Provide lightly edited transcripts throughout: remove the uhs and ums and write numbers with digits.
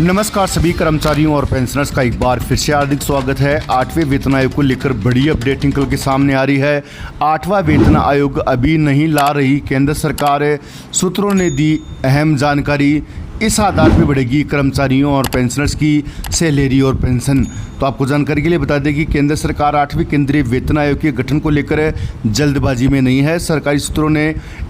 नमस्कार सभी कर्मचारियों और पेंशनर्स का एक बार फिर से हार्दिक स्वागत है। 8वें वेतन आयोग को लेकर बड़ी अपडेट निकल के सामने आ रही है। 8वां वेतन आयोग अभी नहीं ला रही केंद्र सरकार, सूत्रों ने दी अहम जानकारी। इस आधार पर बढ़ेगी कर्मचारियों और पेंशनर्स की सैलरी और पेंशन। तो आपको जानकारी के लिए बता दें कि केंद्र सरकार 8वें केंद्रीय वेतन आयोग के गठन को लेकर जल्दबाजी में नहीं है। सरकारी सूत्रों ने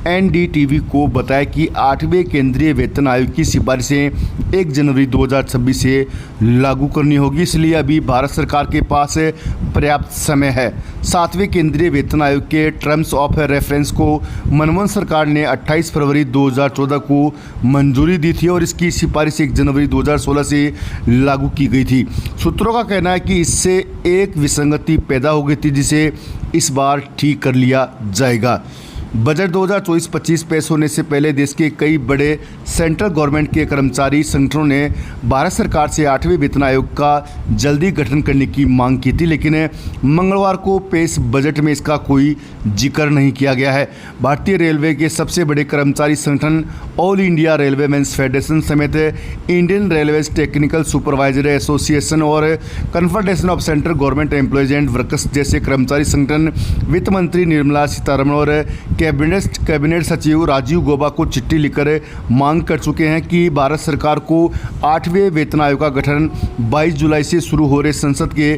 एनडीटीवी को बताया कि 8वें केंद्रीय वेतन आयोग की सिफारिशें 1 जनवरी 2026 से लागू करनी होगी, इसलिए अभी भारत सरकार के पास पर्याप्त समय है। 7वें केंद्रीय वेतन आयोग के टर्म्स ऑफ रेफरेंस को मनमोहन सरकार ने 28 फरवरी 2014 को मंजूरी दी थी और इसकी सिफारिश 1 जनवरी 2016 से लागू की गई थी। सूत्रों का कहना है कि इससे एक विसंगति पैदा हो गई थी, जिसे इस बार ठीक कर लिया जाएगा। बजट 2024-25 पेश होने से पहले देश के कई बड़े सेंट्रल गवर्नमेंट के कर्मचारी संगठनों ने भारत सरकार से 8वें वेतन आयोग का जल्दी गठन करने की मांग की थी, लेकिन मंगलवार को पेश बजट में इसका कोई जिक्र नहीं किया गया है। भारतीय रेलवे के सबसे बड़े कर्मचारी संगठन all India railway men's federation समेत Indian railways technical supervisor association और confederation of central government employees and workers जैसे कर्मचारी संगठन वित्त मंत्री निर्मला सीतारमण और कैबिनेट सचिव राजीव गौबा को चिट्ठी लिखकर मांग कर चुके हैं कि भारत सरकार को 8वें वेतन आयोग का गठन 22 जुलाई से शुरू हो रहे संसद के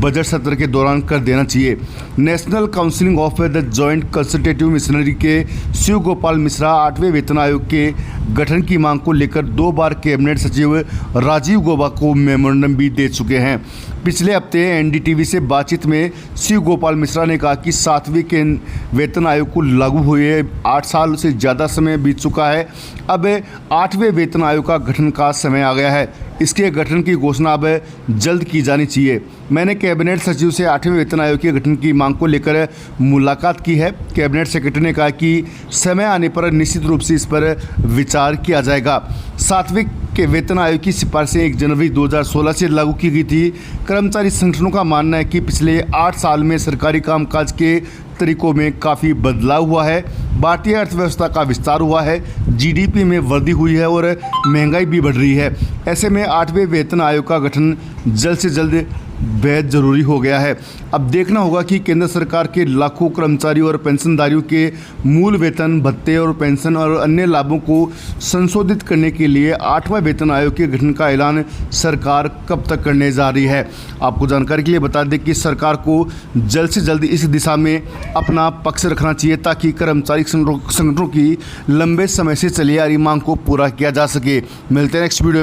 बजट सत्र के दौरान कर देना चाहिए। National council of the joint consultative missionary के शिव गोपाल मिश्रा 8वें वेतन आयोग के गठन की मांग को लेकर 2 बार कैबिनेट सचिव राजीव गौबा को मेमोरेंडम भी दे चुके हैं। पिछले हफ्ते एनडीटीवी से बातचीत में शिव गोपाल मिश्रा ने कहा कि 7वें वेतन आयोग को लागू हुए 8 साल से ज़्यादा समय बीत चुका है। अब 8वें वेतन आयोग का गठन का समय आ गया है। इसके गठन की घोषणा अब जल्द की जानी चाहिए। मैंने कैबिनेट सचिव से 8वें वेतन आयोग के गठन की मांग को लेकर मुलाकात की है। कैबिनेट सेक्रेटरी ने कहा कि समय आने पर निश्चित रूप से इस पर विचार किया जाएगा। 7वें के वेतन आयोग की सिफारिशें 1 जनवरी 2016 से लागू की गई थी। कर्मचारी संगठनों का मानना है कि पिछले 8 साल में सरकारी कामकाज के तरीकों में काफ़ी बदलाव हुआ है। भारतीय अर्थव्यवस्था का विस्तार हुआ है, जीडीपी में वृद्धि हुई है और महंगाई भी बढ़ रही है। ऐसे में 8वें वेतन आयोग का गठन जल्द से जल्द बेहद ज़रूरी हो गया है। अब देखना होगा कि केंद्र सरकार के लाखों कर्मचारियों और पेंशनधारियों के मूल वेतन, भत्ते और पेंशन और अन्य लाभों को संशोधित करने के लिए 8वां वेतन आयोग के गठन का ऐलान सरकार कब तक करने जा रही है। आपको जानकारी के लिए बता दें कि सरकार को जल्द से जल्द इस दिशा में अपना पक्ष रखना चाहिए, ताकि कर्मचारी संगठनों की लंबे समय से चली आ रही मांग को पूरा किया जा सके। मिलते हैं नेक्स्ट वीडियो।